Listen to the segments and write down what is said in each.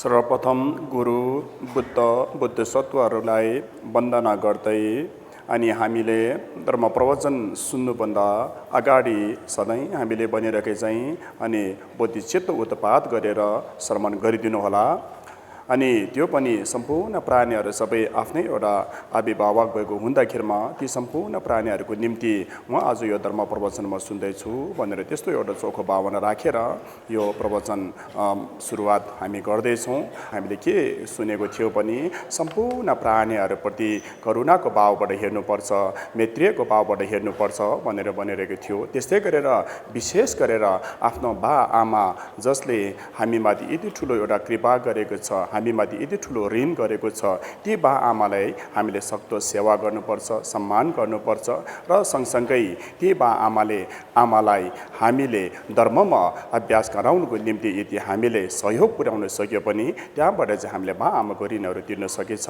सर्वप्रथम गुरु बुद्धसत्वहरूलाई वन्दना गर्दै अनि हामीले धर्म प्रवचन सुन्नुभन्दा अगाडि सधैँ हामीले बनिरहेकै चाहिँ अनि बोधिचित्त उत्पात गरेर श्रवण गरिदिनुहोला। अनि त्यो पनि सम्पूर्ण प्राणीहरू सबै आफ्नै एउटा अभिभावक भएको हुँदाखेरिमा ती सम्पूर्ण प्राणीहरूको निम्ति म आज यो धर्म प्रवचन म सुन्दैछु भनेर त्यस्तो एउटा चोखो भावना राखेर यो प्रवचन सुरुवात हामी गर्दैछौँ। हामीले के सुनेको थियो पनि सम्पूर्ण प्राणीहरूप्रति करुणाको भावबाट हेर्नुपर्छ, मैत्रीको भावबाट हेर्नुपर्छ भनेर भनिरहेको थियो। त्यस्तै गरेर विशेष गरेर आफ्नो बा आमा जसले हामीमाथि यति ठुलो एउटा कृपा गरेको छ, हामीमाथि यति ठुलो ऋण गरेको छ, ती बा आमालाई हामीले सक्दो सेवा गर्नुपर्छ, सम्मान गर्नुपर्छ र सँगसँगै ती बा आमालाई हामीले धर्ममा अभ्यास गराउनुको निम्ति यदि हामीले सहयोग पुर्याउन सक्यो पनि त्यहाँबाट चाहिँ हामीले बा आमाको ऋणहरू तिर्न सकेछ।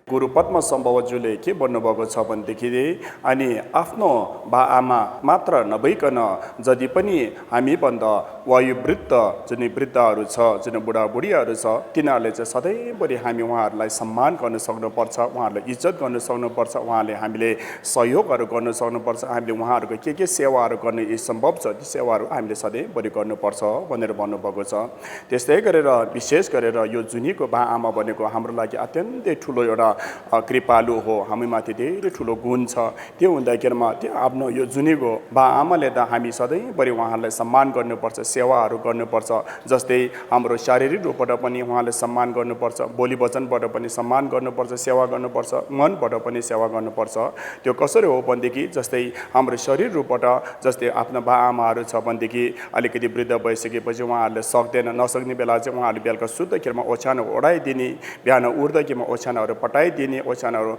गुरु पद्म सम्भवज्यूले के भन्नुभएको छ भनेदेखि अनि आफ्नो बा आमा मात्र नभइकन जति पनि हामीभन्दा वयोवृद्ध जुन वृद्धहरू छ, जुन बुढाबुढीहरू छ, तिनीहरूले चाहिँ सधैँभरि हामी उहाँहरूलाई सम्मान गर्न सक्नुपर्छ, उहाँहरूलाई इज्जत गर्न सक्नुपर्छ, उहाँले हामीले सहयोगहरू गर्न सक्नुपर्छ, हामीले उहाँहरूको के सेवाहरू गर्ने सम्भव छ ती सेवाहरू हामीले सधैँभरि गर्नुपर्छ भनेर भन्नुभएको छ। त्यस्तै गरेर विशेष गरेर यो जुनीको बा आमा भनेको हाम्रो लागि अत्यन्तै ठुलो एउटा कृपालु हो, हामीमाथि धेरै ठुलो गुण छ। त्यो हुँदाखेरिमा त्यो आफ्नो यो जुनीको बा आमाले त हामी सधैँभरि उहाँहरूलाई सम्मान गर्नुपर्छ, सेवाहरू गर्नुपर्छ। जस्तै हाम्रो शारीरिक रूपबाट पनि उहाँले सम्मान गर्नुपर्छ, बोली वचनबाट पनि सम्मान गर्नुपर्छ, सेवा गर्नुपर्छ, मनबाट पनि सेवा गर्नुपर्छ। त्यो कसरी हो भनेदेखि जस्तै हाम्रो शरीर रूपबाट जस्तै आफ्नो बा आमाहरू छ भनेदेखि अलिकति वृद्ध भइसकेपछि उहाँहरूले सक्दैन, नसक्ने बेला चाहिँ उहाँहरूले बेलुका सुत्दाखेरिमा ओछ्यानो ओढाइदिने, बिहान उठ्दाखेरिमा ओछ्यानोहरू पटाइदिने, ओछ्यानोहरू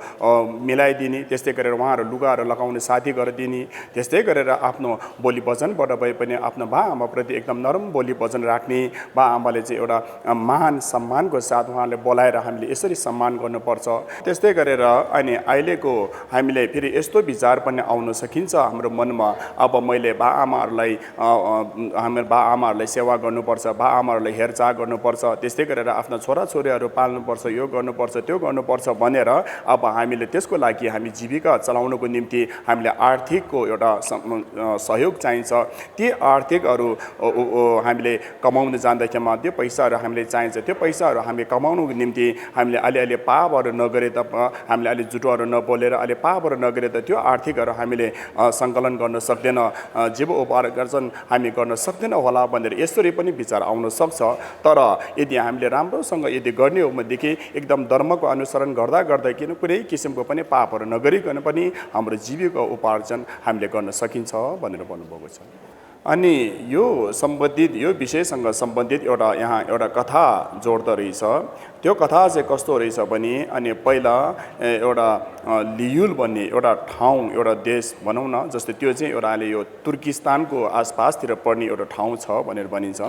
मिलाइदिने, त्यस्तै गरेर उहाँहरू लुगाहरू लगाउने साथी गरिदिने। त्यस्तै गरेर आफ्नो बोली वचनबाट भए पनि आफ्नो बा आमाप्रति एकदम नरम बोली वचन राख्ने, बा आमाले चाहिँ एउटा मान सम्मानको साथ उहाँले बोलाएर हामीले यसरी सम्मान गर्नुपर्छ। त्यस्तै गरेर अनि अहिलेको हामीले फेरि यस्तो विचार पनि आउन सकिन्छ हाम्रो मनमा, अब मैले बा आमाहरूलाई सेवा गर्नुपर्छ, बा आमाहरूलाई हेरचाह गर्नुपर्छ, त्यस्तै गरेर आफ्ना छोराछोरीहरू पाल्नुपर्छ, यो गर्नुपर्छ, त्यो गर्नुपर्छ भनेर अब हामीले त्यसको लागि हामी जीविका चलाउनको निम्ति हामीले आर्थिकको एउटा सहयोग चाहिन्छ। ती आर्थिकहरू हामीले कमाउन जाँदाखेरिमा त्यो पैसाहरू हामीले चाहिन्छ। त्यो पैसाहरू हामी कमाउनुको निम्ति हामीले अलि पापहरू नगरे त, हामीले अलि जुटोहरू नबोलेर अलि पापहरू नगरे त त्यो आर्थिकहरू हामीले सङ्कलन गर्न सक्दैन, जीव उपार्जन हामी गर्न सक्दैन होला भनेर यसरी पनि विचार आउन सक्छ। तर यदि हामीले राम्रोसँग यदि गर्ने हो भनेदेखि एकदम धर्मको अनुसरण गर्दा कुनै किसिमको पनि पापहरू नगरिकन पनि हाम्रो जीविका उपार्जन हामीले गर्न सकिन्छ भनेर भन्नुभएको छ। अनि यो विषयसँग सम्बन्धित यहाँ एउटा कथा जोड्दो रहेछ। त्यो कथा चाहिँ कस्तो रहेछ भने अनि पहिला एउटा लियुल भन्ने एउटा ठाउँ, एउटा देश भनौँ न, जस्तै त्यो चाहिँ एउटा अहिले यो तुर्किस्तानको आसपासतिर पर्ने एउटा ठाउँ छ भनेर भनिन्छ।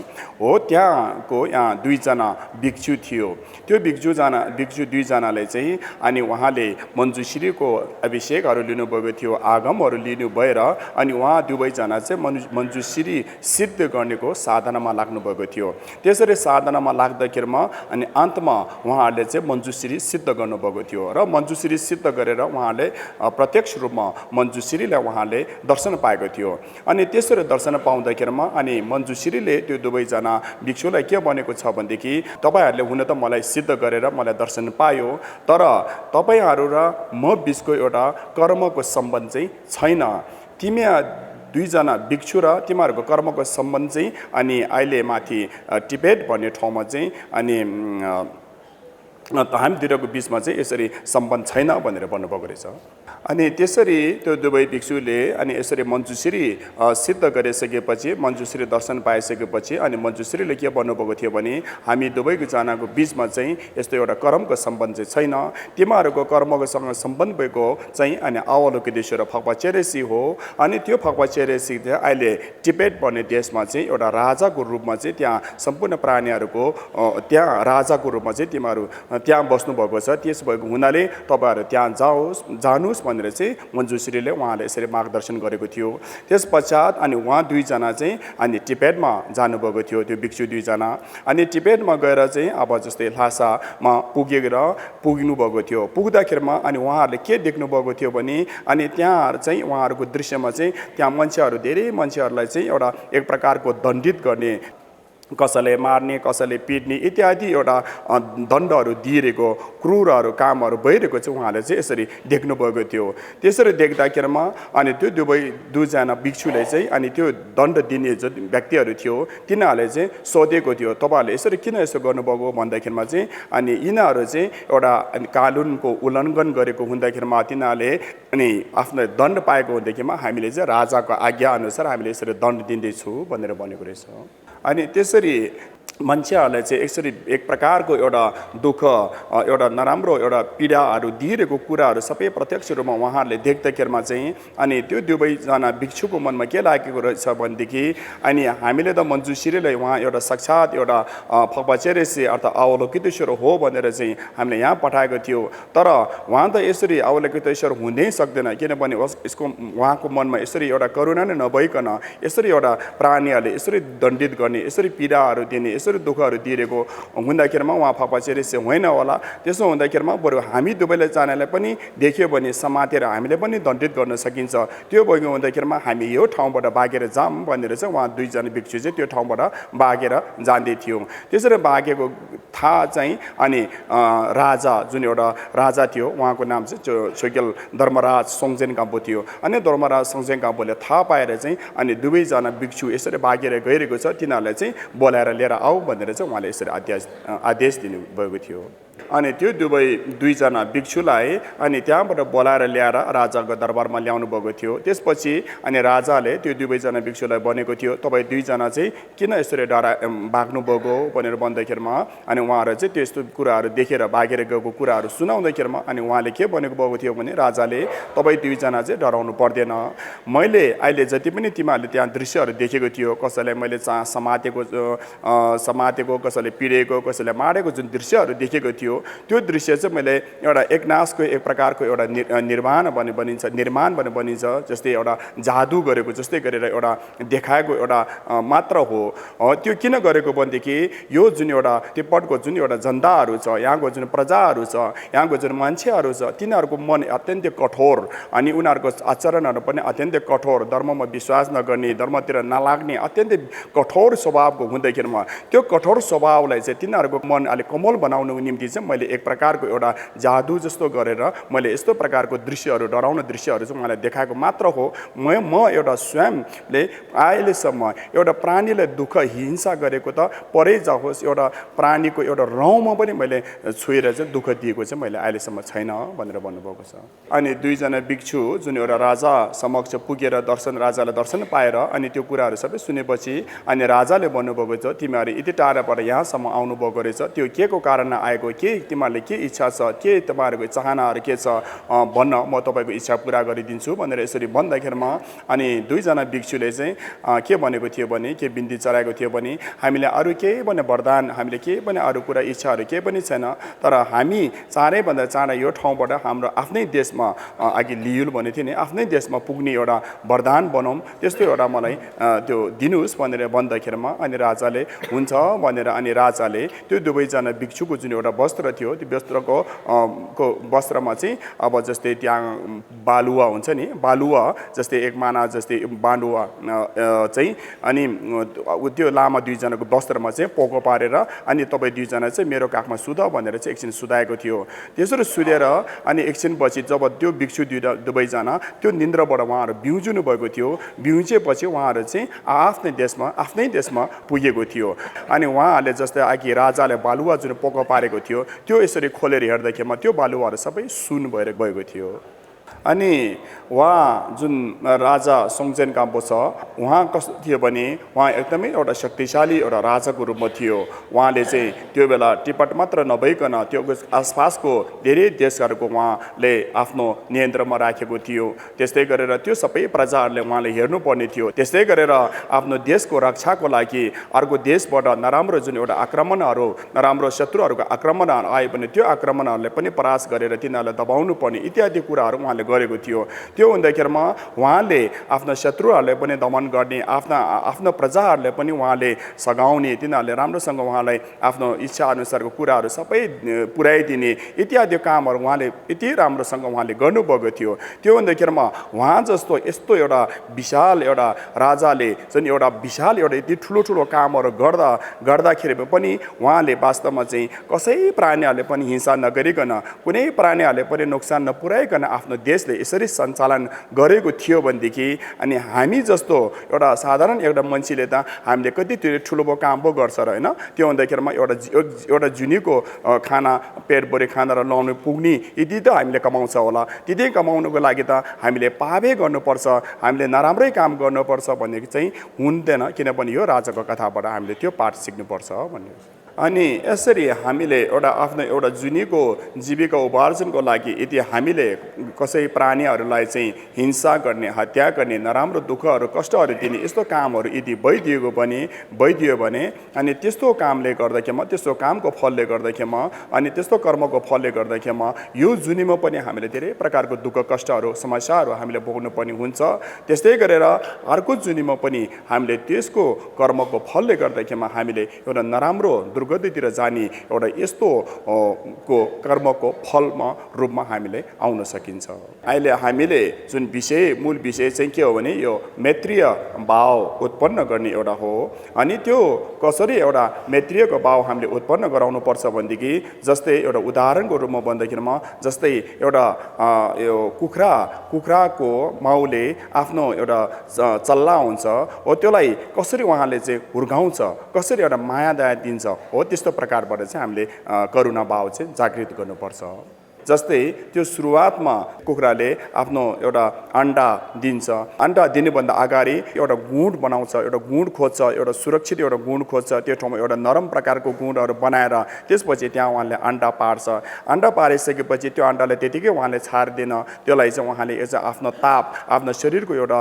हो त्यहाँको यहाँ दुईजना भिक्षु थियो। त्यो भिक्षु दुईजनाले चाहिँ अनि उहाँले मञ्जुश्रीको अभिषेकहरू लिनुभएको थियो, आगमहरू लिनु भएर अनि उहाँ दुवैजना चाहिँ मञ्जुश्री सिद्ध गर्नेको साधनामा लाग्नुभएको थियो। त्यसरी साधनामा लाग्दाखेरिमा अनि अन्तमा उहाँहरूले चाहिँ मञ्जुश्री सिद्ध गर्नुभएको थियो र मञ्जुश्री सिद्ध गरेर उहाँले प्रत्यक्ष रूपमा मञ्जुश्रीलाई उहाँले दर्शन पाएको थियो। अनि त्यसरी दर्शन पाउँदाखेरिमा अनि मञ्जुश्रीले त्यो दुवैजना भिक्षुलाई के भनेको छ भनेदेखि तपाईँहरूले हुन त मलाई सिद्ध गरेर मलाई दर्शन पायो, तर तपाईँहरू र म बिचको एउटा कर्मको सम्बन्ध चाहिँ छैन। तिमी दुईजना भिक्षु र तिमीहरूको कर्मको सम्बन्ध चाहिँ अनि अहिले माथि टिबेट भन्ने ठाउँमा चाहिँ अनि हामी दुईको बिचमा चाहिँ यसरी सम्बन्ध छैन भनेर भन्नुभएको रहेछ। अनि त्यसरी त्यो दुवै भिक्षुले अनि यसरी मञ्जुश्री सिद्ध गरिसकेपछि, मञ्जुश्री दर्शन पाइसकेपछि अनि मञ्जुश्रीले के भन्नुभएको थियो भने हामी दुवैको जनाको बिचमा चाहिँ यस्तो एउटा कर्मको सम्बन्ध चाहिँ छैन। तिमीहरूको कर्मकोसँग सम्बन्ध भएको चाहिँ अनि अवलोकितेश्वर फक्वा चेरेसी हो। अनि त्यो फक्वा चेरेसी चाहिँ अहिले टिबेट भन्ने देशमा चाहिँ एउटा राजाको रूपमा चाहिँ त्यहाँ सम्पूर्ण प्राणीहरूको त्यहाँ राजाको रूपमा चाहिँ तिमीहरू त्यहाँ बस्नुभएको छ। त्यस भएको हुनाले तपाईँहरू त्यहाँ जानुहोस् भनेर चाहिँ मञ्जुश्रीले उहाँले यसरी मार्गदर्शन गरेको थियो। त्यस पश्चात अनि उहाँ दुईजना चाहिँ अनि टिबेटमा जानुभएको थियो, त्यो भिक्षु दुईजना। अनि टिबेटमा गएर चाहिँ अब जस्तै ल्हासामा पुग्नुभएको थियो। पुग्दाखेरिमा अनि उहाँहरूले के देख्नुभएको थियो भने अनि त्यहाँ चाहिँ उहाँहरूको दृश्यमा चाहिँ त्यहाँ मान्छेहरू धेरै मान्छेहरूलाई चाहिँ एउटा एक प्रकारको दण्डित गर्ने, कसैले मार्ने, कसैले पिट्ने इत्यादि एउटा दण्डहरू दिइरहेको क्रूरहरू कामहरू भइरहेको चाहिँ उहाँले चाहिँ यसरी देख्नुभएको थियो। त्यसरी देख्दाखेरिमा अनि त्यो दुईजना भिक्षुले चाहिँ अनि त्यो दण्ड दिने जो व्यक्तिहरू थियो तिनीहरूले चाहिँ सोधेको थियो, तपाईँहरूले यसरी किन यसो गर्नुभएको भन्दाखेरिमा चाहिँ अनि यिनीहरू चाहिँ एउटा कानुनको उल्लङ्घन गरेको हुँदाखेरिमा तिनीहरूले अनि आफ्नो दण्ड पाएको हुँदाखेरिमा हामीले चाहिँ राजाको आज्ञा अनुसार हामीले यसरी दण्ड दिँदैछु भनेर भनेको रहेछ। अनि त्यसरी मान्छेहरूलाई चाहिँ यसरी एक प्रकारको एउटा दुःख, एउटा नराम्रो एउटा पीडाहरू दिइरहेको कुराहरू सबै प्रत्यक्ष रूपमा उहाँहरूले देख्दाखेरिमा चाहिँ अनि त्यो दुवैजना भिक्षुको मनमा के लागेको रहेछ भनेदेखि अनि हामीले त मञ्जुश्रीलाई उहाँ एउटा साक्षात् एउटा फक्पाचेरेसी अर्थात् अवलोकितेश्वर हो भनेर चाहिँ हामीले यहाँ पठाएको थियो, तर उहाँ त यसरी अवलोकितेश्वर हुनै सक्दैन, किनभने यसको उहाँको मनमा यसरी एउटा करुणा नै नभइकन यसरी एउटा प्राणीहरूले यसरी दण्डित गर्ने, यसरी पीडाहरू दिने, यसरी दुःखहरू दिइरहेको हुँदाखेरिमा उहाँ फक्पाचेरेसी होइन होला। त्यसो हुँदाखेरिमा बरु हामी दुवैजनालाई पनि देख्यो भने समातेर हामीले पनि दण्डित गर्न सकिन्छ। त्यो भएको हुँदाखेरिमा हामी यो ठाउँबाट भागेर जाऊँ भनेर चाहिँ उहाँ दुईजना भिक्षु चाहिँ त्यो ठाउँबाट भागेर जाँदै थियो। त्यसरी भागेको थाहा चाहिँ अनि राजा, जुन एउटा राजा थियो उहाँको नाम चाहिँ छोइकेल धर्मराज सोङ्जेन काम्पो थियो। अनि धर्मराज सोङ्जेन काम्पोले थाहा पाएर चाहिँ अनि दुवैजना भिक्षु यसरी भागेर गइरहेको छ, तिनीहरूलाई चाहिँ बोलाएर लिएर आऊ भनेर चाहिँ उहाँले यसरी आदेश दिनुभएको थियो। अनि त्यो दुईजना भिक्षुलाई अनि त्यहाँबाट बोलाएर ल्याएर राजाको दरबारमा ल्याउनु भएको थियो। त्यसपछि अनि राजाले त्यो दुवैजना भिक्षुलाई भनेको थियो, तपाईँ दुईजना चाहिँ किन यसरी भाग्नुभएको भनेर भन्दाखेरिमा अनि उहाँहरू चाहिँ त्यस्तो कुराहरू देखेर भागेर गएको कुराहरू सुनाउँदाखेरिमा अनि उहाँले के भनेको भएको थियो भने राजाले तपाईँ दुईजना चाहिँ डराउनु पर्दैन, मैले अहिले जति पनि तिमीहरूले त्यहाँ दृश्यहरू देखेको थियो, कसैलाई मैले समातेको, कसैले पिडेको, कसैले मारेको जुन दृश्यहरू देखेको थियो त्यो दृश्य चाहिँ मैले एउटा एकनाशको एक प्रकारको एउटा निर्माण भने भनिन्छ, जस्तै एउटा जादु गरेको जस्तै गरेर एउटा देखाएको एउटा मात्र हो। त्यो किन गरेको भनेदेखि यो जुन एउटा तिब्बतको जुन एउटा जनताहरू छ, यहाँको जुन प्रजाहरू छ, यहाँको जुन मान्छेहरू छ, तिनीहरूको मन अत्यन्तै कठोर अनि उनीहरूको आचरणहरू पनि अत्यन्तै कठोर, धर्ममा विश्वास नगर्ने, धर्मतिर नलाग्ने अत्यन्तै कठोर स्वभावको हुँदाखेरिमा त्यो कठोर स्वभावलाई चाहिँ तिनीहरूको मन अलिक कोमल बनाउनुको निम्ति चाहिँ मैले एक प्रकारको एउटा जादु जस्तो गरेर मैले यस्तो प्रकारको दृश्यहरू, डराउने दृश्यहरू चाहिँ मलाई देखाएको मात्र हो। म एउटा स्वयंले अहिलेसम्म एउटा प्राणीलाई दुःख हिंसा गरेको त परै जाओस्, एउटा प्राणीको एउटा रौँमा पनि मैले छुएर चाहिँ दुःख दिएको चाहिँ मैले अहिलेसम्म छैन भनेर भन्नुभएको छ। अनि दुईजना भिक्षु जुन एउटा राजा समक्ष पुगेर राजालाई दर्शन पाएर अनि त्यो कुराहरू सबै सुनेपछि अनि राजाले भन्नुभएको छ, तिमीहरू यति टाढाबाट यहाँसम्म आउनुभएको रहेछ, त्यो के को कारण आएको, के तिमीहरूले के इच्छा छ, के तपाईँहरूको चाहनाहरू के छ भन्न, म तपाईँको इच्छा पुरा गरिदिन्छु भनेर यसरी भन्दाखेरिमा अनि दुईजना भिक्षुले चाहिँ के भनेको थियो भने, के बिन्ती चढाएको थियो भने हामीले अरू केही पनि वरदान, हामीले केही पनि अरू कुरा इच्छाहरू केही पनि छैन, तर हामी चाँडैभन्दा चाँडै यो ठाउँबाट हाम्रो आफ्नै देशमा अघि लियुल भनेको थियो नि, आफ्नै देशमा पुग्ने एउटा वरदान बनाऊँ, त्यस्तो एउटा मलाई त्यो दिनुहोस् भनेर भन्दाखेरिमा अनि राजाले हुन्छ भनेर अनि राजाले त्यो दुवैजना भिक्षुको जुन एउटा वस्त्र थियो त्यो वस्त्रको वस्त्रमा चाहिँ अब जस्तै त्यहाँ बालुवा हुन्छ नि, बालुवा जस्तै एक माना जस्तै बालुवा चाहिँ अनि त्यो लामा दुईजनाको वस्त्रमा चाहिँ पोको पारेर अनि तपाईँ दुईजना चाहिँ मेरो काखमा सुध भनेर चाहिँ एकछिन सुधाएको थियो। त्यसरी सुधेर अनि एकछिनपछि जब त्यो भिक्षु दुवैजना त्यो निन्द्राबाट उहाँहरू बिउजिनु भएको थियो, बिउजेपछि उहाँहरू चाहिँ आफ्नै देशमा पुगेको थियो। अनि उहाँहरूले जस्तै अघि राजाले बालुवा जुन पोको पारेको थियो त्यो यसरी खोलेर हेर्दाखेरिमा त्यो बालुवाहरू सबै सुन भएर गएको थियो। अनि उहाँ जुन राजा सोङचेन काम्पो छ उहाँ कस्तो थियो भने उहाँ एकदमै एउटा शक्तिशाली एउटा राजाको रूपमा थियो। उहाँले चाहिँ त्यो बेला टिपट मात्र नभइकन त्यो आसपासको धेरै देशहरूको उहाँले आफ्नो नियन्त्रणमा राखेको थियो। त्यस्तै गरेर त्यो सबै प्रजाहरूले उहाँले हेर्नुपर्ने थियो। त्यस्तै गरेर आफ्नो देशको रक्षाको लागि अर्को देशबाट नराम्रो जुन एउटा आक्रमणहरू नराम्रो शत्रुहरूको आक्रमणहरू आए भने त्यो आक्रमणहरूले पनि परास्त गरेर तिनीहरूलाई दबाउनु पर्ने इत्यादि कुराहरू उहाँले गरेको थियो। त्यो हुँदाखेरिमा उहाँले आफ्ना शत्रुहरूले पनि दमन गर्ने आफ्नो प्रजाहरूले पनि उहाँले सघाउने तिनीहरूले राम्रोसँग उहाँलाई आफ्नो इच्छा अनुसारको कुराहरू सबै पुर्याइदिने इत्यादि कामहरू उहाँले यति राम्रोसँग उहाँले गर्नुभएको थियो। त्यो हुँदाखेरिमा उहाँ जस्तो यस्तो एउटा विशाल एउटा राजाले जुन एउटा विशाल एउटा यति ठुलो ठुलो कामहरू गर्दाखेरि पनि उहाँले वास्तवमा चाहिँ कसै प्राणीहरूले पनि हिंसा नगरिकन कुनै प्राणीहरूले पनि नोक्सान नपुर्याइकन आफ्नो देशले यसरी सञ्चालन गरेको थियो भनेदेखि अनि हामी जस्तो एउटा साधारण एउटा मान्छेले त हामीले कति ठुलो काम पो गर्छ र होइन। त्यो हुँदाखेरिमा एउटा जुनीको खाना पेटभरि खाना र लाउनु पुग्ने यदि त हामीले कमाउँछ होला, त्यति कमाउनुको लागि त हामीले पापै गर्नुपर्छ, हामीले नराम्रै काम गर्नुपर्छ भन्ने चाहिँ हुँदैन। किनभने यो राजाको कथाबाट हामीले त्यो पाठ सिक्नुपर्छ भन्ने। अनि यसरी हामीले आफ्नो एउटा जुनीको जीविका उपार्जनको लागि यदि हामीले कसै प्राणीहरूलाई चाहिँ हिंसा गर्ने हत्या गर्ने नराम्रो दुःखहरू कष्टहरू दिने यस्तो कामहरू यदि भइदियो भने अनि त्यस्तो कामले गर्दाखेरिमा त्यस्तो कामको फलले गर्दाखेरिमा अनि त्यस्तो कर्मको फलले गर्दाखेरिमा यो जुनीमा पनि हामीले धेरै प्रकारको दुःख कष्टहरू समस्याहरू हामीले भोग्नु पर्ने हुन्छ। त्यस्तै गरेर अर्को जुनीमा पनि हामीले त्यसको कर्मको फलले गर्दाखेरिमा हामीले एउटा नराम्रो दुर्गतितिर जाने एउटा यस्तो को कर्मको फलमा रूपमा हामीले आउन सकिन्छ। अहिले हामीले जुन मूल विषय चाहिँ के हो भने यो मैत्रीय भाव उत्पन्न गर्ने एउटा हो। अनि त्यो कसरी एउटा मैत्रीयको भाव हामीले उत्पन्न गराउनु पर्छ भनेदेखि जस्तै एउटा उदाहरणको रूपमा भन्दाखेरिमा जस्तै एउटा यो कुखुराको माउले आफ्नो एउटा चल्ला हुन्छ हो त्यसलाई कसरी उहाँले चाहिँ हुर्काउँछ, कसरी एउटा माया दया दिन्छ हो त्यस्तो प्रकारबाट चाहिँ हामीले करुणा भाव चाहिँ जागृत गर्नुपर्छ। जस्तै त्यो सुरुवातमा कुखुराले आफ्नो एउटा अन्डा दिन्छ, अन्डा दिनुभन्दा अगाडि एउटा गुँड बनाउँछ, एउटा गुँड खोज्छ, एउटा सुरक्षित एउटा गुँड खोज्छ, त्यो ठाउँमा एउटा नरम प्रकारको गुँडहरू बनाएर त्यसपछि त्यहाँ उहाँले अन्डा पार्छ। अन्डा पारिसकेपछि त्यो अन्डालाई त्यतिकै उहाँले छाड्दैन, त्यसलाई चाहिँ उहाँले आफ्नो ताप आफ्नो शरीरको एउटा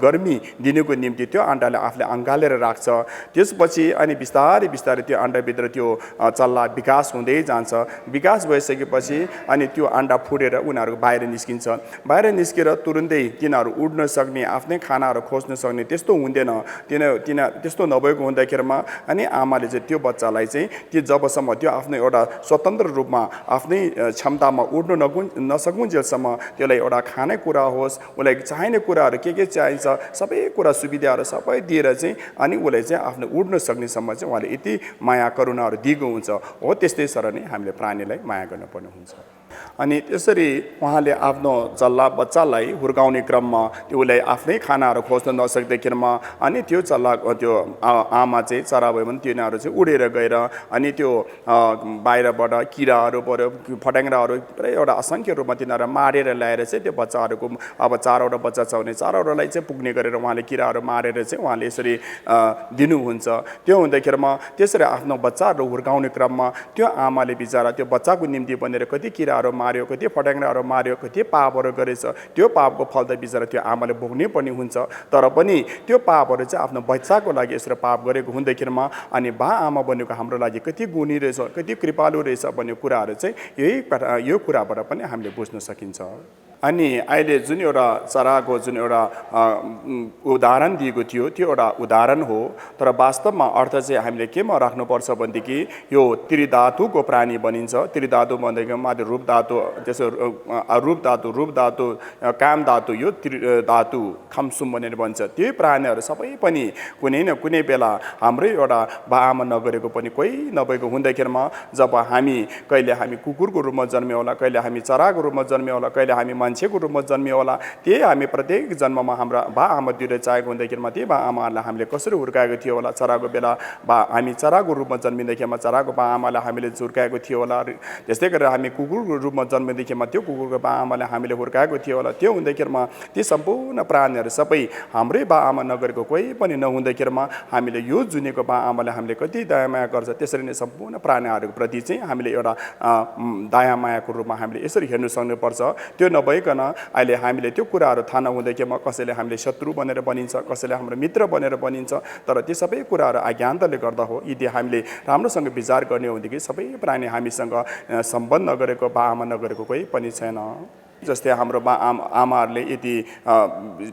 गर्मी दिनुको निम्ति त्यो अन्डाले आफूले अँगालेर राख्छ। त्यसपछि अनि बिस्तारै बिस्तारै त्यो अन्डाभित्र त्यो चल्ला विकास हुँदै जान्छ। विकास भइसकेपछि अनि त्यो अन्डा फुटेर उनीहरू बाहिर निस्किन्छ। बाहिर निस्केर तुरुन्तै तिनीहरू उड्न सक्ने आफ्नै खानाहरू खोज्न सक्ने त्यस्तो हुँदैन। त्यस्तो नभएको हुँदाखेरिमा अनि आमाले चाहिँ त्यो बच्चालाई चाहिँ त्यो जबसम्म त्यो आफ्नो एउटा स्वतन्त्र रूपमा आफ्नै क्षमतामा उड्न नसकुन्जेलसम्म त्यसलाई एउटा खानेकुरा होस्, उसलाई चाहिने कुराहरू के चाहिन्छ सबै कुरा सुविधाहरू सबै दिएर चाहिँ अनि उसलाई चाहिँ आफ्नो उड्न सक्नेसम्म चाहिँ उहाँले यति माया करुणाहरू दिएको हुन्छ हो। त्यस्तै सर नै हामीले प्राणीलाई माया गर्नुपर्ने हुन्छ। अनि त्यसरी उहाँले आफ्नो चल्ला बच्चालाई हुर्काउने क्रममा उसलाई आफ्नै खानाहरू खोज्न नसक्दैखेरिमा अनि त्यो चल्ला त्यो आमा चाहिँ चरा भयो भने तिनीहरू चाहिँ उडेर गएर अनि त्यो बाहिरबाट किराहरू पऱ्यो फट्याङ्ग्राहरू पुरै एउटा असङ्ख्य रूपमा तिनीहरू मारेर ल्याएर चाहिँ त्यो बच्चाहरूको अब 4वटा बच्चा छ भने 4वटालाई चाहिँ पुग्ने गरेर उहाँले किराहरू मारेर चाहिँ उहाँले यसरी दिनुहुन्छ। त्यो हुँदाखेरिमा त्यसरी आफ्नो बच्चाहरू हुर्काउने क्रममा त्यो आमाले बिचरा त्यो बच्चाको निम्ति भनेर कति किराहरू मार्यो, कति फट्याङ्ग्राहरू मार्यो, कति पापहरू गरेछ। त्यो पापको फल त बिचरा त्यो आमाले भोग्नै पर्ने हुन्छ। तर पनि त्यो पापहरू चाहिँ आफ्नो बच्चाको लागि यसरी पाप गरेको हुँदाखेरिमा अनि बा आमा बनेको हाम्रो लागि कति गुणी रहेछ, कति कृपालु रहेछ भन्ने कुराहरू चाहिँ यो कुराबाट पनि हामीले बुझ्न सकिन्छ। अनि अहिले जुन एउटा चराको जुन एउटा उदाहरण दिएको थियो त्यो एउटा उदाहरण हो, तर वास्तवमा अर्थ चाहिँ हामीले केमा राख्नुपर्छ भनेदेखि यो त्रिधातुको प्राणी बनिन्छ। त्रिधातु भनेको माथि रूप धातु, त्यसो रूप धातु काम धातु, यो त्रिधातु खम्सुम भनेर भन्छ। त्यो प्राणीहरू सबै पनि कुनै न कुनै बेला हाम्रै एउटा बाआमा नगरेको पनि कोही नभएको हुँदाखेरिमा जब कहिले हामी कुकुरको रूपमा जन्मियो होला, कहिले हामी चराको रूपमा जन्मियो होला, कहिले हामी मान्छेको रूपमा जन्मियो होला, त्यही हामी प्रत्येक जन्ममा हाम्रा बा आमा दुईले चाहेको हुँदाखेरिमा त्यही बा आमाहरूलाई हामीले कसरी हुर्काएको थियो होला। चराको बेला हामी चराको रूपमा जन्मिँदाखेरिमा चराको बा आमालाई हामीले हुर्काएको थियो होला। त्यस्तै गरेर हामी कुकुरको रूपमा जन्मिँदाखेरिमा त्यो कुकुरको बा आमालाई हामीले हुर्काएको थियो होला। त्यो हुँदाखेरिमा ती सम्पूर्ण प्राणीहरू सबै हाम्रै बा आमा नगरेको कोही पनि नहुँदाखेरिमा हामीले यो जुनेको बा आमाले हामीले कति दया माया गर्छ। त्यसरी नै सम्पूर्ण प्राणीहरूको प्रति चाहिँ हामीले एउटा दया मायाको रूपमा हामीले यसरी हेर्नु सक्नुपर्छ। त्यो नभइकन अहिले हामीले त्यो कुराहरू थाहा नहुँदाखेरिमा कसैले हामीले शत्रु बनेर बनिन्छ, कसैले हाम्रो मित्र बनेर बनिन्छ। तर ती सबै कुराहरू अज्ञानताले गर्दा हो। यदि हामीले राम्रोसँग विचार गर्ने हो भनेदेखि सबै प्राणी हामीसँग सम्बन्ध नगरेको बा आमा नगरेको कोही पनि छैन। जस्तै हाम्रो बा आमाहरूले यदि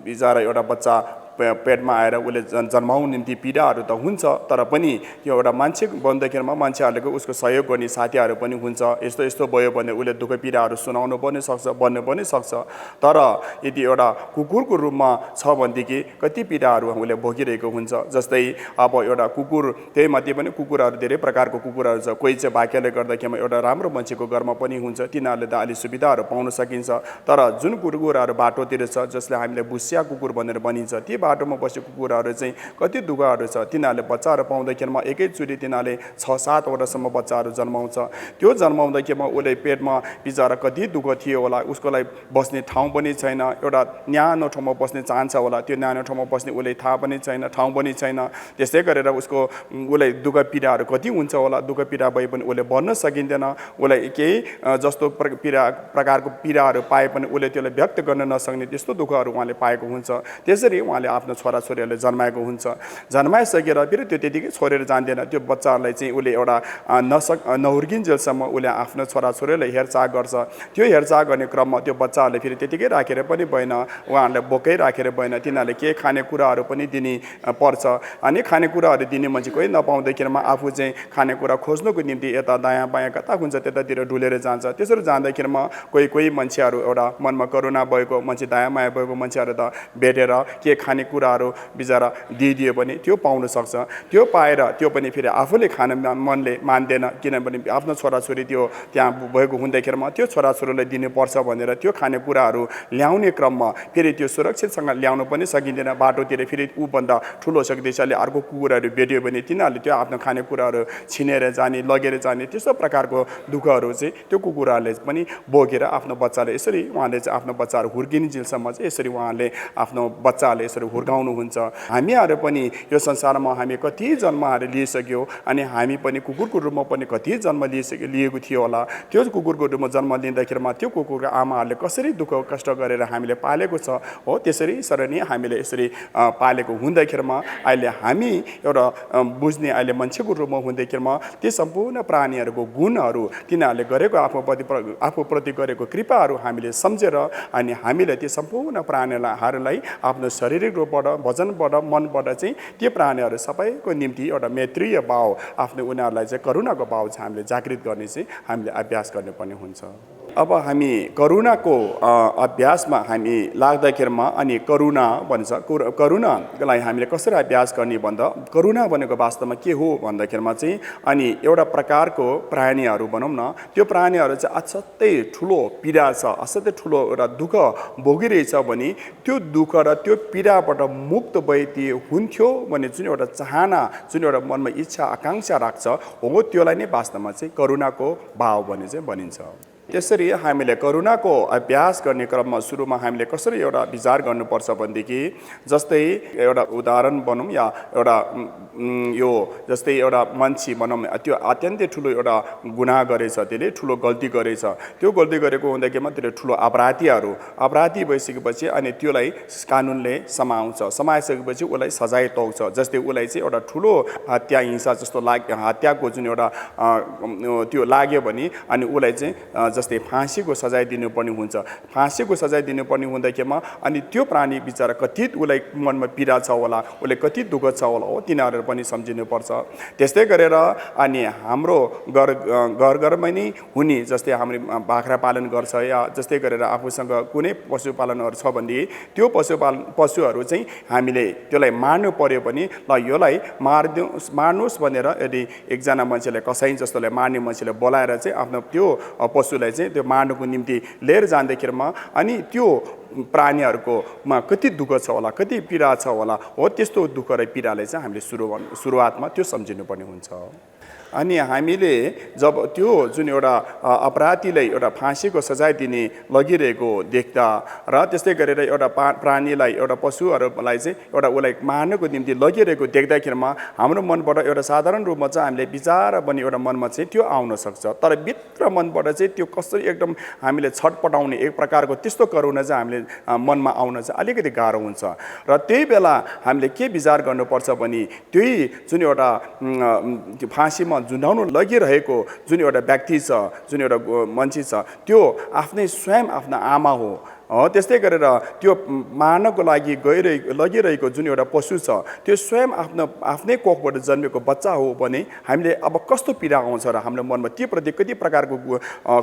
बिचरा एउटा बच्चा पेटमा आएर उसले जन्माउनु निम्ति पीडाहरू त हुन्छ, तर पनि त्यो एउटा मान्छे बन्दाखेरिमा मान्छेहरूले उसको सहयोग गर्ने साथीहरू पनि हुन्छ। यस्तो यस्तो भयो भने उसले दुःख पीडाहरू सुनाउनु पनि सक्छ, भन्नु पनि सक्छ। तर यदि एउटा कुकुरको रूपमा छ भनेदेखि कति पीडाहरू उसले भोगिरहेको हुन्छ। जस्तै अब एउटा कुकुर, त्यही मध्ये पनि कुकुरहरू धेरै प्रकारको कुकुरहरू छ। कोही चाहिँ भाग्यले गर्दाखेरिमा एउटा राम्रो मान्छेको घरमा पनि हुन्छ, तिनीहरूले त अलि सुविधाहरू पाउन सकिन्छ। तर जुन कुकुरहरू बाटोतिर छ, जसले हामीले भुसिया कुकुर भनेर भनिन्छ, ती बाटोमा बसेको कुकुरहरू चाहिँ कति दुःखहरू छ। तिनीहरूले बच्चाहरू पाउँदाखेरिमा एकैचोटि तिनीहरूले 6-7वटासम्म बच्चाहरू जन्माउँछ। त्यो जन्माउँदाखेरिमा उसले पेटमा बिचरा कति दुःख थियो होला। उसको लागि बस्ने ठाउँ पनि छैन, एउटा न्यानो ठाउँमा बस्ने चाहन्छ होला, त्यो न्यानो ठाउँमा बस्ने उसले थाहा पनि छैन, ठाउँ पनि छैन। त्यसै गरेर उसलाई दुःख पीडाहरू कति हुन्छ होला। दुःख पीडा भए पनि उसले भन्न सकिँदैन। उसलाई केही जस्तो प्रकारको पीडाहरू पाए पनि उसले त्यसलाई व्यक्त गर्न नसक्ने त्यस्तो दुःखहरू उहाँले पाएको हुन्छ। त्यसरी उहाँले आफ्नो छोराछोरीहरूले जन्माएको हुन्छ। जन्माइसकेर फेरि त्यो त्यतिकै छोडेर जान्दैन। त्यो बच्चाहरूलाई चाहिँ उसले एउटा नहुर्किन्जेलसम्म उसले आफ्नो छोराछोरीलाई हेरचाह गर्छ। त्यो हेरचाह गर्ने क्रममा त्यो बच्चाहरूले फेरि त्यतिकै राखेर पनि भएन, उहाँहरूलाई बोकै राखेर भएन। तिनीहरूले के खानेकुराहरू पनि दिने पर्छ। अनि खानेकुराहरू दिने मान्छे कोही नपाउँदाखेरिमा आफू चाहिँ खानेकुरा खोज्नुको निम्ति यता दायाँ बायाँ कता हुन्छ त्यतातिर डुलेर जान्छ। त्यसरी जाँदाखेरिमा कोही मान्छेहरू एउटा मनमा करुणा भएको मान्छे, दया माया भएको मान्छेहरू त भेटेर के खानेकुराहरू बिचरा दिइदियो भने त्यो पाउन सक्छ। त्यो पाएर त्यो पनि फेरि आफूले खान मनले मान्दैन, किनभने आफ्नो छोराछोरी त्यो त्यहाँ भएको हुँदाखेरिमा त्यो छोराछोरीलाई दिनुपर्छ भनेर त्यो खानेकुराहरू ल्याउने क्रममा फेरि त्यो सुरक्षितसँग ल्याउनु पनि सकिँदैन। बाटोतिर फेरि ऊभन्दा ठुलो शक्तिशाली अर्को कुकुरहरू भेट्यो भने तिनीहरूले त्यो आफ्नो खानेकुराहरू छिनेर जाने, लगेर जाने, त्यस्तो प्रकारको दुःखहरू चाहिँ त्यो कुकुरहरूले पनि बोकेर आफ्नो बच्चाले यसरी उहाँले चाहिँ आफ्नो बच्चाहरू हुर्किन्जेलसम्म चाहिँ यसरी उहाँले आफ्नो बच्चाहरूले यसरी हुर्काउनुहुन्छ। हामीहरू पनि यो संसारमा हामी कति जन्महरू लिइसक्यो, अनि हामी पनि कुकुरको रूपमा पनि कति जन्म लिएको थियो होला। त्यो कुकुरको रूपमा जन्म लिँदाखेरिमा त्यो कुकुरको आमाहरूले कसरी दुःख कष्ट गरेर हामीले पालेको छ हो, त्यसरी नै हामीले यसरी पालेको हुँदाखेरिमा अहिले हामी एउटा बुझ्ने अहिले मान्छेको रूपमा हुँदाखेरिमा ती सम्पूर्ण प्राणीहरूको गुणहरू, तिनीहरूले गरेको आफूप्रति गरेको कृपाहरू हामीले सम्झेर अनि हामीले ती सम्पूर्ण प्राणीहरूलाई आफ्नो शारीरिक रूपबाट, वचनबाट, मनबाट चाहिँ ती प्राणीहरू सबैको निम्ति एउटा मैत्रीय भाव, आफ्नो उनीहरूलाई चाहिँ करुणाको भाव चाहिँ हामीले जागृत गर्ने चाहिँ हामीले अभ्यास गर्नुपर्ने हुन्छ। अब हामी करुणाको अभ्यासमा हामी लाग्दाखेरिमा अनि करुणा भन्छ, करुणालाई हामीले कसरी अभ्यास गर्ने भन्दा करुणा भनेको वास्तवमा के हो भन्दाखेरिमा चाहिँ अनि एउटा प्रकारको प्राणीहरू भनौँ न, त्यो प्राणीहरू चाहिँ असाध्यै ठुलो पीडा छ, असाध्यै ठुलो एउटा दुःख भोगिरहेछ भने त्यो दुःख र त्यो पीडाबाट मुक्त भइदिए हुन्थ्यो भन्ने जुन एउटा चाहना, जुन एउटा मनमा इच्छा आकाङ्क्षा राख्छ हो, त्यसलाई नै वास्तवमा चाहिँ करुणाको भाव भन्ने चाहिँ भनिन्छ। त्यसरी हामीले करुणाको अभ्यास गर्ने क्रममा सुरुमा हामीले कसरी एउटा विचार गर्नुपर्छ भनेदेखि, जस्तै एउटा उदाहरण भनौँ या एउटा यो जस्तै एउटा मान्छे भनौँ, त्यो अत्यन्तै ठुलो एउटा गुनाह गरेछ, त्यसले ठुलो गल्ती गरेछ। त्यो गल्ती गरेको हुँदाखेरिमा त्यसले ठुलो अपराधी भइसकेपछि अनि त्यसलाई कानुनले समाइसकेपछि उसलाई सजाय तोक्छ। जस्तै उसलाई चाहिँ एउटा ठुलो हत्या हिंसा जस्तो हत्याको जुन एउटा त्यो लाग्यो भने अनि उसलाई चाहिँ जस्तै फाँसीको सजाय दिनुपर्ने हुन्छ। फाँसीको सजाय दिनुपर्ने हुँदाखेरिमा अनि त्यो प्राणी बिचरा कति उसलाई मनमा पीडा छ होला, उसले कति दुःख छ होला हो, तिनीहरू पनि सम्झिनुपर्छ। त्यस्तै गरेर अनि हाम्रो घरमै नै हुने, जस्तै हाम्रो बाख्रा पालन गर्छ या जस्तै गरेर आफूसँग कुनै पशुपालनहरू छ भने त्यो पशुहरू चाहिँ हामीले त्यसलाई मार्नु पर्यो भने ल यसलाई मार्नुहोस् भनेर यदि एकजना मान्छेले कसाई जस्तोले मार्ने मान्छेले बोलाएर चाहिँ आफ्नो त्यो पशुलाई उसलाई चाहिँ त्यो मार्नुको निम्ति लिएर जाँदाखेरिमा अनि त्यो प्राणीहरूकोमा कति दुःख छ होला, कति पीडा छ होला, हो त्यस्तो दुःख र पीडालाई चाहिँ हामीले सुरुवातमा त्यो सम्झिनुपर्ने हुन्छ। अनि हामीले जब त्यो जुन एउटा अपराधीलाई एउटा फाँसीको सजाय दिने लगिरहेको देख्दा र त्यस्तै गरेर एउटा प्राणीलाई एउटा पशुहरूलाई चाहिँ एउटा उसलाई मार्नको निम्ति लगिरहेको देख्दाखेरिमा हाम्रो मनबाट एउटा साधारण रूपमा चाहिँ हामीले विचार बनी एउटा मनमा चाहिँ त्यो आउन सक्छ। तर भित्र मनबाट चाहिँ त्यो कसरी एकदम हामीले छटपटाउने एक प्रकारको त्यस्तो करुणा चाहिँ हामीले मनमा आउन चाहिँ अलिकति गाह्रो हुन्छ। र त्यही बेला हामीले के विचार गर्नुपर्छ भने त्यही जुन एउटा फाँसीमा झुन्डाउनु लगिरहेको जुन एउटा व्यक्ति छ, जुन एउटा मान्छे छ, त्यो आफ्नै स्वयं आफ्ना आमा हो। त्यस्तै गरेर त्यो मार्नको लागि लगिरहेको जुन एउटा पशु छ त्यो स्वयं आफ्नै कोखबाट जन्मेको बच्चा हो भने हामीले अब कस्तो पीडा आउँछ र हाम्रो मनमा त्यो प्रति कति प्रकारको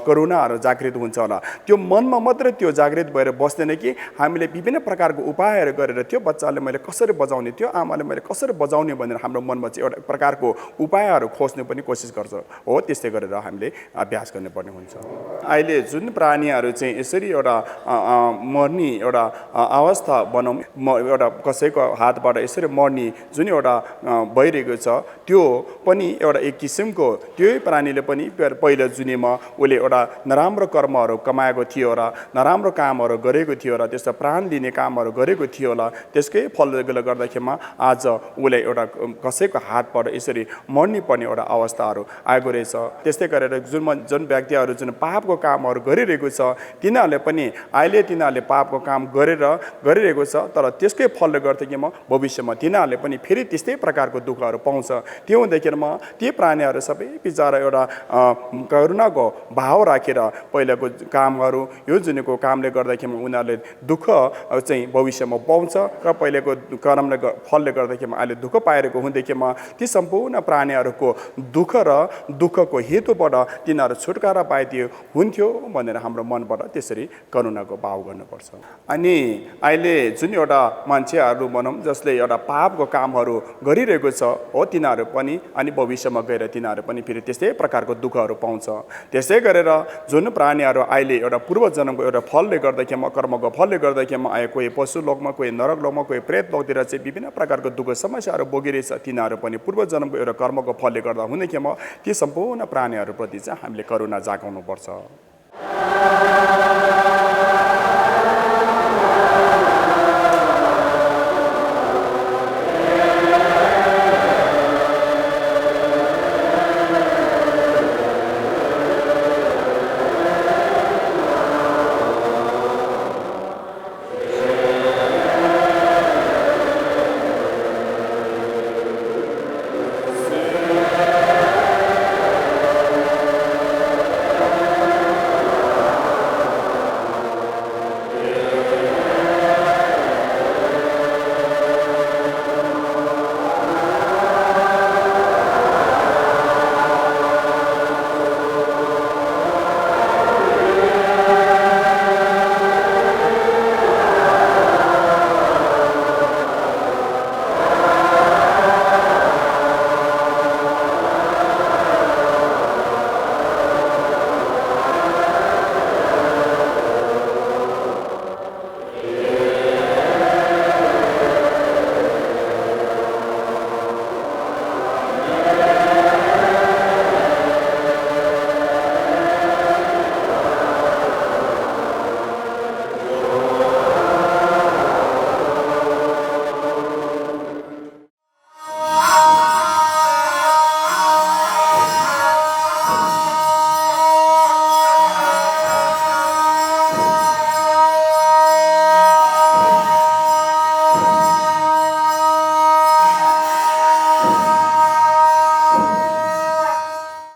करुणाहरू जागृत हुन्छ होला। त्यो मनमा मात्रै त्यो जागृत भएर बस्दैन कि हामीले विभिन्न प्रकारको उपायहरू गरेर त्यो बच्चाले मैले कसरी बचाउने, त्यो आमाले मैले कसरी बचाउने भनेर हाम्रो मनमा चाहिँ एउटा प्रकारको उपायहरू खोज्ने पनि कोसिस गर्छ। हो त्यस्तै गरेर हामीले अभ्यास गर्नुपर्ने हुन्छ। अहिले जुन प्राणीहरू चाहिँ यसरी एउटा मर्ने एउटा अवस्था भनौँ, एउटा कसैको हातबाट यसरी मर्ने जुन एउटा भइरहेको छ त्यो पनि एउटा एक किसिमको त्यही प्राणीले पनि पहिला जुनीमा उसले एउटा नराम्रो कर्महरू कमाएको थियो र नराम्रो कामहरू गरेको थियो र त्यस्तो प्राण लिने कामहरू गरेको थियो होला। त्यसकै फलले गर्दाखेरिमा आज उसले एउटा कसैको हातबाट यसरी मर्ने पर्ने एउटा अवस्थाहरू आएको रहेछ। त्यस्तै गरेर जुन व्यक्तिहरू जुन पापको कामहरू गरिरहेको छ तिनीहरूले पनि अहिले तिनीहरूले पापको काम गरिरहेको छ, तर त्यसकै फलले गर्दाखेरिमा भविष्यमा तिनीहरूले पनि फेरि त्यस्तै प्रकारको दुःखहरू पाउँछ। त्यो हुँदाखेरिमा ती प्राणीहरू सबै बिचारा एउटा करुणाको भाव राखेर पहिलाको कामहरू यो जुनको कामले गर्दाखेरिमा उनीहरूले दुःख चाहिँ भविष्यमा पाउँछ र पहिलेको कर्मले फलले गर्दाखेरिमा अहिले दुःख पाइरहेको हुँदाखेरिमा ती सम्पूर्ण प्राणीहरूको दुःख र दुःखको हेतुबाट तिनीहरू छुटकारा पाइदियो हुन्थ्यो भनेर हाम्रो मनबाट त्यसरी करुणाको भाव गर्नुपर्छ। अनि अहिले जुन एउटा मान्छेहरू भनौँ जसले एउटा पापको कामहरू गरिरहेको छ हो तिनीहरू पनि अनि भविष्यमा गएर तिनीहरू पनि फेरि त्यस्तै प्रकारको दुःखहरू पाउँछ। त्यसै गरेर जुन प्राणीहरू अहिले एउटा पूर्व जन्मको एउटा फलले गर्दाखेरिमा कर्मको फलले गर्दाखेरिमा आयो, कोही पशु लोकमा, कोही नरक लोकमा, कोही प्रेत लोकतिर चाहिँ विभिन्न प्रकारको दुःख समस्याहरू भोगिरहेछ, तिनीहरू पनि पूर्व जन्मको एउटा कर्मको फलले गर्दा हुँदाखेरिमा ती सम्पूर्ण प्राणीहरूप्रति चाहिँ हामीले करुणा जागाउनुपर्छ।